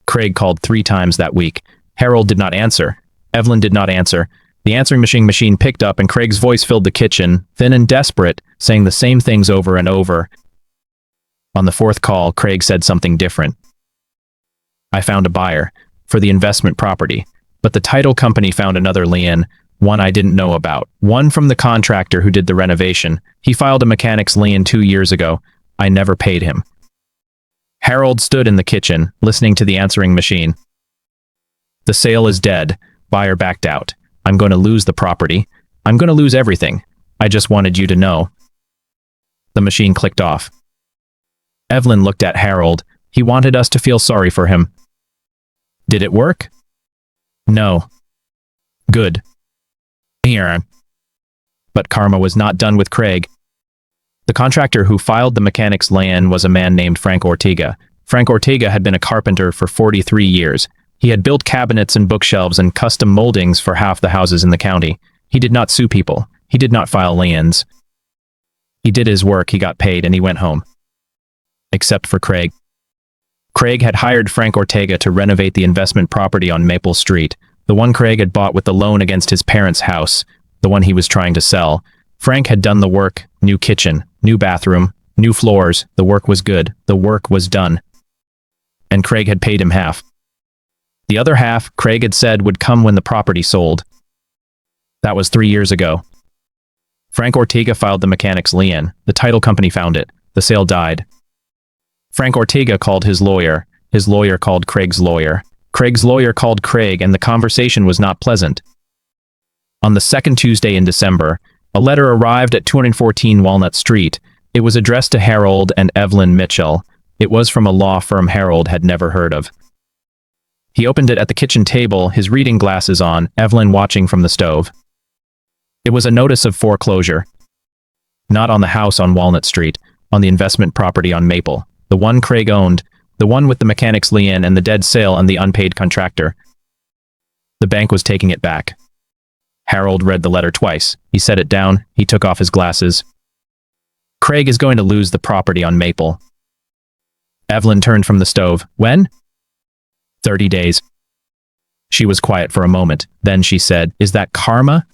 Speaker 1: Craig called 3 times that week. Harold did not answer. Evelyn did not answer. The answering machine picked up, and Craig's voice filled the kitchen, thin and desperate, saying the same things over and over. On the 4th call, Craig said something different. "I found a buyer for the investment property, but the title company found another lien, one I didn't know about, one from the contractor who did the renovation. He filed a mechanic's lien 2 years ago. I never paid him." Harold stood in the kitchen, listening to the answering machine. "The sale is dead. Buyer backed out. I'm going to lose the property. I'm going to lose everything. I just wanted you to know." The machine clicked off. Evelyn looked at Harold. He wanted us to feel sorry for him. "Did it work?" "No." "Good." "Here." But karma was not done with Craig. The contractor who filed the mechanic's lien was a man named Frank Ortega. Frank Ortega had been a carpenter for 43 years. He had built cabinets and bookshelves and custom moldings for half the houses in the county. He did not sue people. He did not file liens. He did his work, he got paid, and he went home. Except for Craig. Craig had hired Frank Ortega to renovate the investment property on Maple Street, the one Craig had bought with the loan against his parents' house, the one he was trying to sell. Frank had done the work, new kitchen, new bathroom, new floors. The work was good. The work was done. And Craig had paid him half. The other half, Craig had said, would come when the property sold. That was 3 years ago. Frank Ortega filed the mechanic's lien. The title company found it. The sale died. Frank Ortega called his lawyer. His lawyer called Craig's lawyer. Craig's lawyer called Craig, and the conversation was not pleasant. On the 2nd Tuesday in December, a letter arrived at 214 Walnut Street. It was addressed to Harold and Evelyn Mitchell. It was from a law firm Harold had never heard of. He opened it at the kitchen table, his reading glasses on, Evelyn watching from the stove. It was a notice of foreclosure. Not on the house on Walnut Street, on the investment property on Maple, the one Craig owned, the one with the mechanic's lien and the dead sale and the unpaid contractor. The bank was taking it back. Harold read the letter twice. He set it down. He took off his glasses. Craig is going to lose the property on Maple. Evelyn turned from the stove. When? 30 days. She was quiet for a moment. Then she said, "Is that karma?"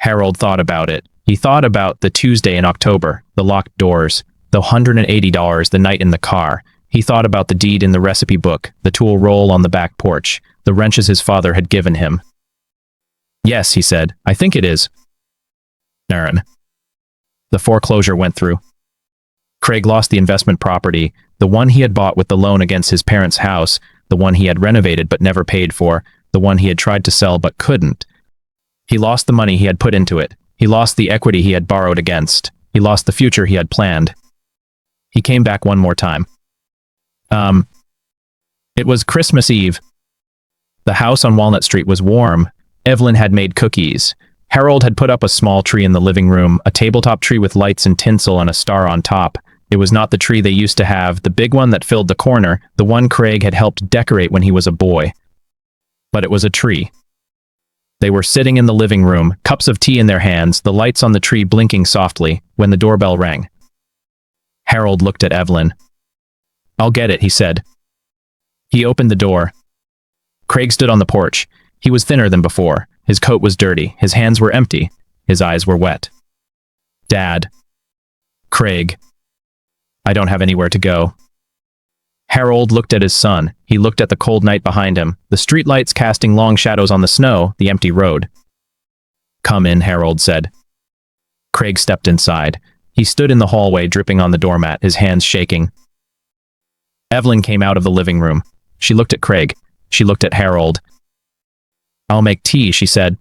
Speaker 1: Harold thought about it. He thought about the Tuesday in October, the locked doors, the $180 the night in the car. He thought about the deed in the recipe book, the tool roll on the back porch, the wrenches his father had given him. "Yes," he said, "I think it is." Aaron. The foreclosure went through. Craig lost the investment property, the one he had bought with the loan against his parents' house, the one he had renovated but never paid for, the one he had tried to sell but couldn't. He lost the money he had put into it. He lost the equity he had borrowed against. He lost the future he had planned. He came back one more time. It was Christmas Eve. The house on Walnut Street was warm. Evelyn had made cookies. Harold had put up a small tree in the living room, a tabletop tree with lights and tinsel and a star on top. It was not the tree they used to have, the big one that filled the corner, the one Craig had helped decorate when he was a boy. But it was a tree. They were sitting in the living room, cups of tea in their hands, the lights on the tree blinking softly, when the doorbell rang. Harold looked at Evelyn. "I'll get it," he said. He opened the door. Craig stood on the porch. He was thinner than before. His coat was dirty. His hands were empty. His eyes were wet. "Dad." "Craig." "I don't have anywhere to go." Harold looked at his son. He looked at the cold night behind him, the streetlights casting long shadows on the snow, the empty road. "Come in," Harold said. Craig stepped inside. He stood in the hallway, dripping on the doormat, his hands shaking. Evelyn came out of the living room. She looked at Craig. She looked at Harold. "I'll make tea," she said.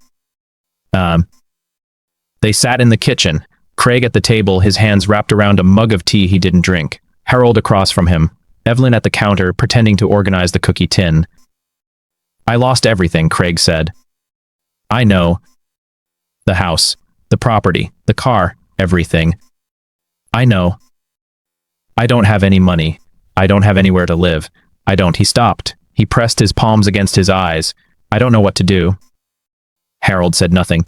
Speaker 1: They sat in the kitchen. Craig at the table, his hands wrapped around a mug of tea he didn't drink. Harold across from him. Evelyn at the counter, pretending to organize the cookie tin. "I lost everything," Craig said. "I know. The house, the property, the car, everything. I know. I don't have any money. I don't have anywhere to live. I don't." He stopped. He pressed his palms against his eyes. "I don't know what to do." Harold said nothing.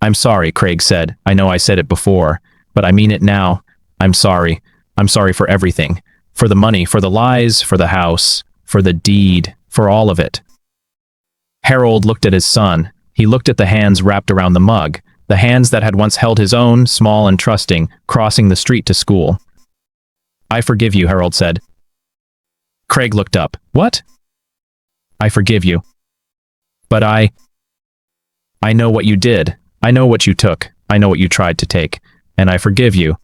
Speaker 1: "I'm sorry," Craig said. "I know I said it before, but I mean it now. I'm sorry. I'm sorry for everything. For the money, for the lies, for the house, for the deed, for all of it." Harold looked at his son. He looked at the hands wrapped around the mug, the hands that had once held his own, small and trusting, crossing the street to school. "I forgive you," Harold said. Craig looked up. "What?" "I forgive you. But I know what you did. I know what you took. I know what you tried to take. And I forgive you."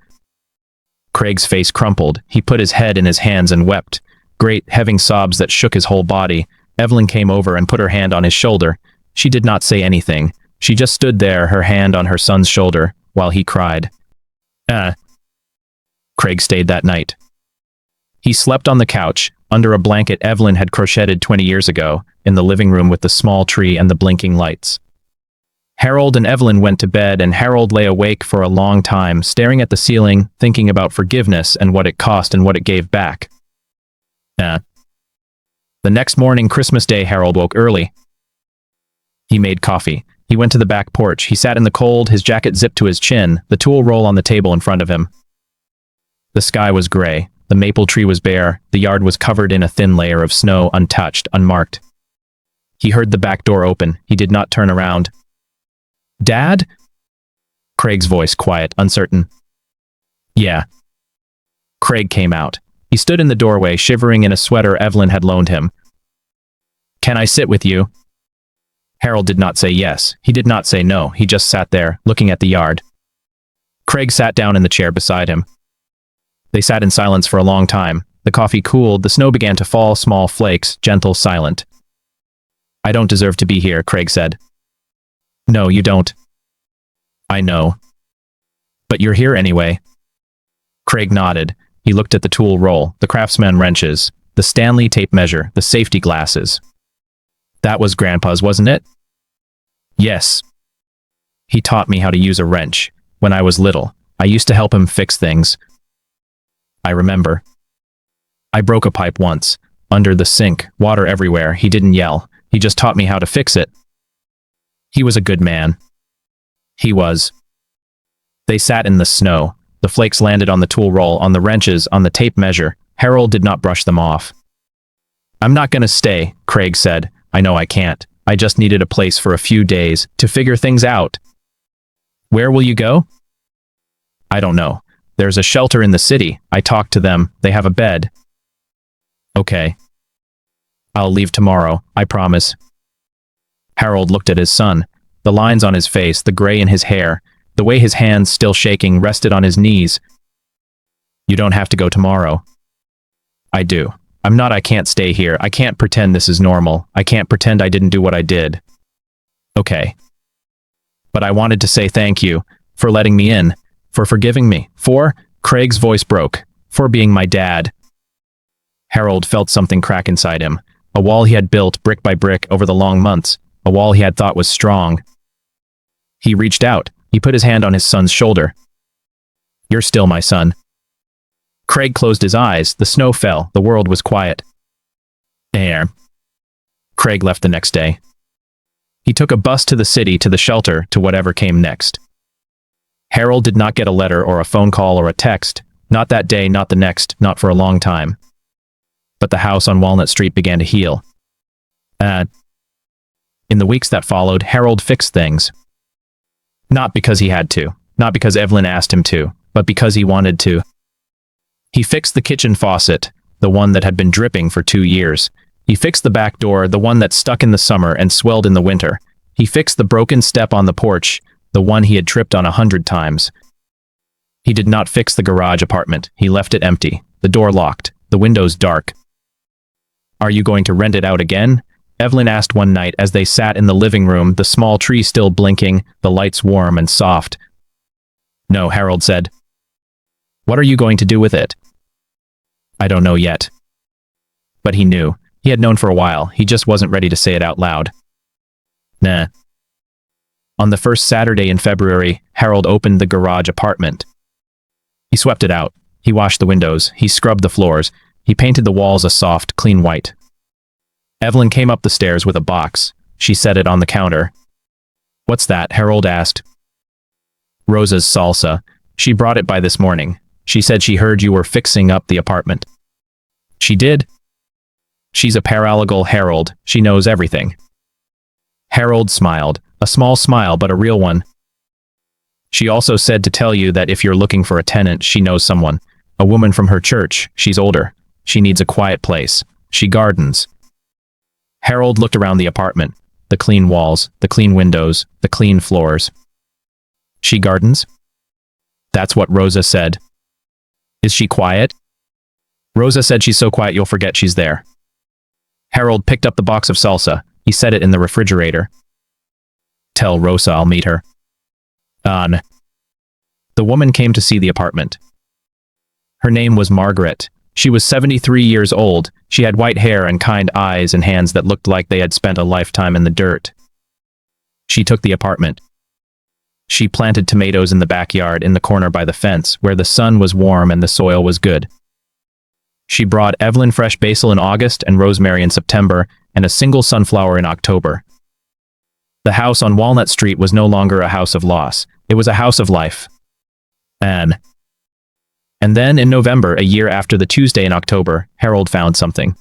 Speaker 1: Craig's face crumpled. He put his head in his hands and wept. Great, heaving sobs that shook his whole body. Evelyn came over and put her hand on his shoulder. She did not say anything. She just stood there, her hand on her son's shoulder, while he cried. Craig stayed that night. He slept on the couch, under a blanket Evelyn had crocheted 20 years ago, in the living room with the small tree and the blinking lights. Harold and Evelyn went to bed, and Harold lay awake for a long time, staring at the ceiling, thinking about forgiveness and what it cost and what it gave back. The next morning, Christmas Day, Harold woke early. He made coffee. He went to the back porch. He sat in the cold, his jacket zipped to his chin, the tool roll on the table in front of him. The sky was gray. The maple tree was bare. The yard was covered in a thin layer of snow, untouched, unmarked. He heard the back door open. He did not turn around. "Dad?" Craig's voice quiet, uncertain. "Yeah." Craig came out. He stood in the doorway, shivering in a sweater Evelyn had loaned him. "Can I sit with you?" Harold did not say yes. He did not say no. He just sat there, looking at the yard. Craig sat down in the chair beside him. They sat in silence for a long time. The coffee cooled. The snow began to fall, small flakes, gentle, silent. "I don't deserve to be here," Craig said. "No, you don't." "I know. But you're here anyway." Craig nodded. He looked at the tool roll, the Craftsman wrenches, the Stanley tape measure, the safety glasses. "That was Grandpa's, wasn't it?" "Yes. He taught me how to use a wrench. When I was little, I used to help him fix things. I remember. I broke a pipe once, under the sink, water everywhere. He didn't yell. He just taught me how to fix it. He was a good man. He was." They sat in the snow. The flakes landed on the tool roll, on the wrenches, on the tape measure. Harold did not brush them off. "I'm not going to stay," Craig said. I know I can't. I just needed a place for a few days to figure things out. Where will you go? I don't know. There's a shelter in the city. I talked to them. They have a bed. Okay. I'll leave tomorrow, I promise. Harold looked at his son. The lines on his face, the gray in his hair, the way his hands, still shaking, rested on his knees. You don't have to go tomorrow. I do. I can't stay here. I can't pretend this is normal. I can't pretend I didn't do what I did. Okay. But I wanted to say thank you for letting me in, for forgiving me, Craig's voice broke, for being my dad. Harold felt something crack inside him, a wall he had built brick by brick over the long months, a wall he had thought was strong. He reached out. He put his hand on his son's shoulder. You're still my son. Craig closed his eyes. The snow fell. The world was quiet. There. Craig left the next day. He took a bus to the city, to the shelter, to whatever came next. Harold did not get a letter or a phone call or a text. Not that day, not the next, not for a long time. But the house on Walnut Street began to heal. In the weeks that followed, Harold fixed things. Not because he had to, not because Evelyn asked him to, but because he wanted to. He fixed the kitchen faucet, the one that had been dripping for 2 years. He fixed the back door, the one that stuck in the summer and swelled in the winter. He fixed the broken step on the porch, the one he had tripped on 100 times. He did not fix the garage apartment. He left it empty, the door locked, the windows dark. Are you going to rent it out again? Evelyn asked one night as they sat in the living room, the small tree still blinking, the lights warm and soft. No, Harold said. What are you going to do with it? I don't know yet. But he knew. He had known for a while. He just wasn't ready to say it out loud. Nah. On the first Saturday in February, Harold opened the garage apartment. He swept it out. He washed the windows. He scrubbed the floors. He painted the walls a soft, clean white. Evelyn came up the stairs with a box. She set it on the counter. What's that? Harold asked. Rosa's salsa. She brought it by this morning. She said she heard you were fixing up the apartment. She did? She's a paralegal, Harold. She knows everything. Harold smiled. A small smile, but a real one. She also said to tell you that if you're looking for a tenant, she knows someone. A woman from her church. She's older. She needs a quiet place. She gardens. Harold looked around the apartment. The clean walls, the clean windows, the clean floors. She gardens? That's what Rosa said. Is she quiet? Rosa said she's so quiet you'll forget she's there. Harold picked up the box of salsa. He set it in the refrigerator. Tell Rosa I'll meet her. The woman came to see the apartment. Her name was Margaret. She was 73 years old. She had white hair and kind eyes and hands that looked like they had spent a lifetime in the dirt. She took the apartment. She planted tomatoes in the backyard in the corner by the fence, where the sun was warm and the soil was good. She brought Evelyn fresh basil in August and rosemary in September, and a single sunflower in October. The house on Walnut Street was no longer a house of loss. It was a house of life. And then in November, a year after the Tuesday in October, Harold found something.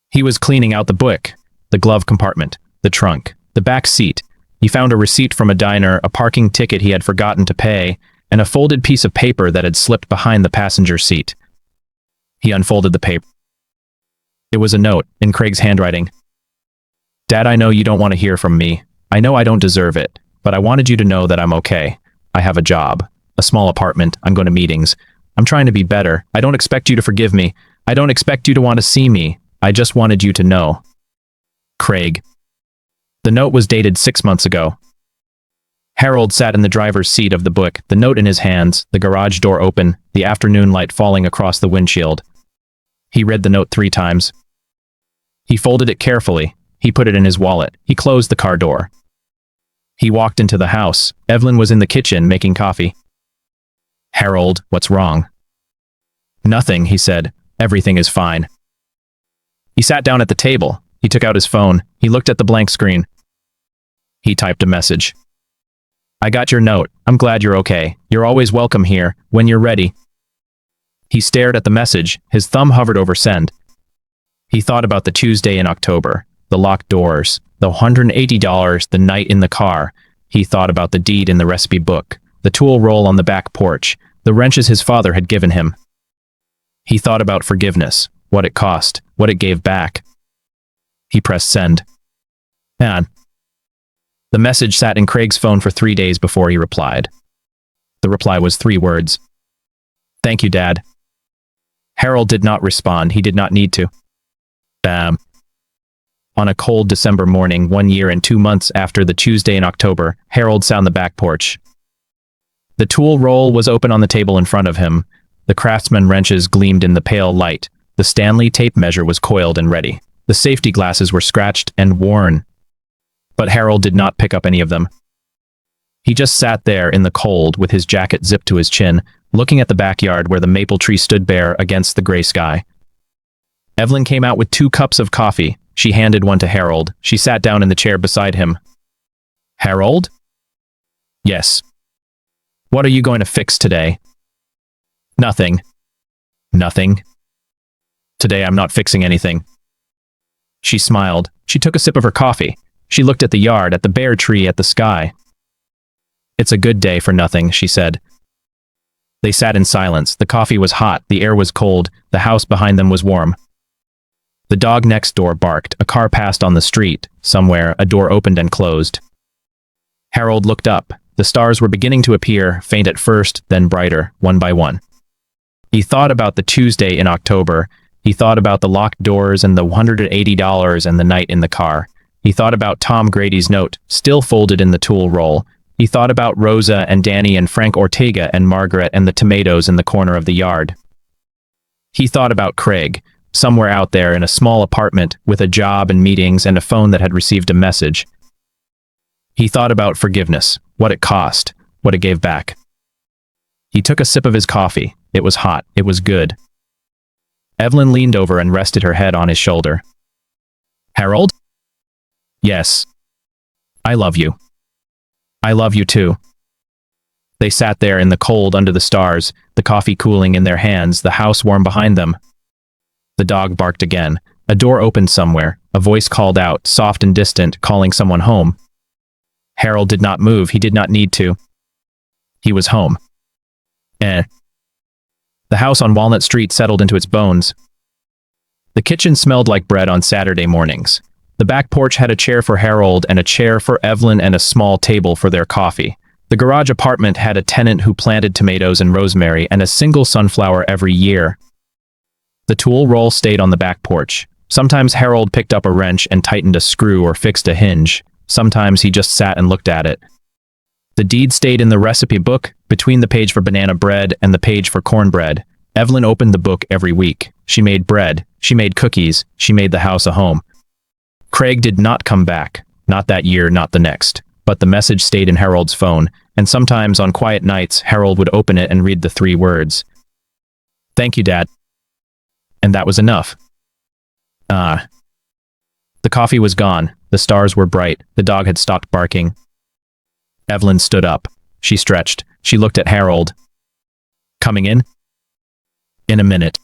Speaker 1: He was cleaning out the Buick, the glove compartment, the trunk, the back seat. He found a receipt from a diner, a parking ticket he had forgotten to pay, and a folded piece of paper that had slipped behind the passenger seat. He unfolded the paper. It was a note, in Craig's handwriting. Dad, I know you don't want to hear from me. I know I don't deserve it, but I wanted you to know that I'm okay. I have a job, a small apartment, I'm going to meetings. I'm trying to be better. I don't expect you to forgive me. I don't expect you to want to see me. I just wanted you to know. Craig. The note was dated 6 months ago. Harold sat in the driver's seat of the Buick, the note in his hands, the garage door open, the afternoon light falling across the windshield. He read the note 3 times. He folded it carefully. He put it in his wallet. He closed the car door. He walked into the house. Evelyn was in the kitchen making coffee. Harold, what's wrong? Nothing, he said. Everything is fine. He sat down at the table. He took out his phone. He looked at the blank screen. He typed a message. I got your note. I'm glad you're okay. You're always welcome here, when you're ready. He stared at the message. His thumb hovered over send. He thought about the Tuesday in October, the locked doors, the $180, the night in the car. He thought about the deed in the recipe book, the tool roll on the back porch, the wrenches his father had given him. He thought about forgiveness, what it cost, what it gave back. He pressed send. And the message sat in Craig's phone for 3 days before he replied. The reply was 3 words. Thank you, Dad. Harold did not respond. He did not need to. Bam. On a cold December morning, 1 year and 2 months after the Tuesday in October, Harold sat on the back porch. The tool roll was open on the table in front of him. The Craftsman wrenches gleamed in the pale light. The Stanley tape measure was coiled and ready. The safety glasses were scratched and worn. But Harold did not pick up any of them. He just sat there in the cold with his jacket zipped to his chin, looking at the backyard where the maple tree stood bare against the gray sky. Evelyn came out with 2 cups of coffee. She handed one to Harold. She sat down in the chair beside him. Harold? Yes. What are you going to fix today? Nothing. Nothing. Today I'm not fixing anything. She smiled. She took a sip of her coffee. She looked at the yard, at the bare tree, at the sky. It's a good day for nothing, she said. They sat in silence. The coffee was hot, the air was cold, the house behind them was warm. The dog next door barked. A car passed on the street. Somewhere, a door opened and closed. Harold looked up. The stars were beginning to appear, faint at first, then brighter, one by one. He thought about the Tuesday in October. He thought about the locked doors and the $180 and the night in the car. He thought about Tom Grady's note, still folded in the tool roll. He thought about Rosa and Danny and Frank Ortega and Margaret and the tomatoes in the corner of the yard. He thought about Craig, somewhere out there in a small apartment with a job and meetings and a phone that had received a message. He thought about forgiveness, what it cost, what it gave back. He took a sip of his coffee. It was hot. It was good. Evelyn leaned over and rested her head on his shoulder. Harold? Yes. I love you. I love you too. They sat there in the cold under the stars, the coffee cooling in their hands, the house warm behind them. The dog barked again. A door opened somewhere. A voice called out, soft and distant, calling someone home. Harold did not move. He did not need to. He was home. The house on Walnut Street settled into its bones. The kitchen smelled like bread on Saturday mornings. The back porch had a chair for Harold and a chair for Evelyn and a small table for their coffee. The garage apartment had a tenant who planted tomatoes and rosemary and a single sunflower every year. The tool roll stayed on the back porch. Sometimes Harold picked up a wrench and tightened a screw or fixed a hinge. Sometimes he just sat and looked at it. The deed stayed in the recipe book, between the page for banana bread and the page for cornbread. Evelyn opened the book every week. She made bread. She made cookies. She made the house a home. Craig did not come back. Not that year, not the next. But the message stayed in Harold's phone, and sometimes on quiet nights, Harold would open it and read the 3 words. Thank you, Dad. And that was enough. The coffee was gone. The stars were bright. The dog had stopped barking. Evelyn stood up. She stretched. She looked at Harold. Coming in? In a minute.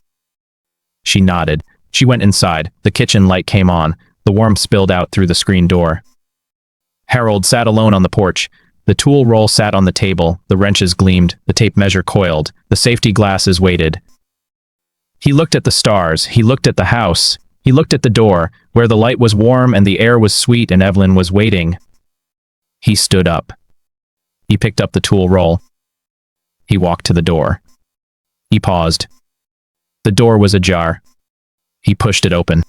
Speaker 1: She nodded. She went inside. The kitchen light came on. The warmth spilled out through the screen door. Harold sat alone on the porch. The tool roll sat on the table. The wrenches gleamed. The tape measure coiled. The safety glasses waited. He looked at the stars. He looked at the house. He looked at the door, where the light was warm and the air was sweet and Evelyn was waiting. He stood up. He picked up the tool roll. He walked to the door. He paused. The door was ajar. He pushed it open.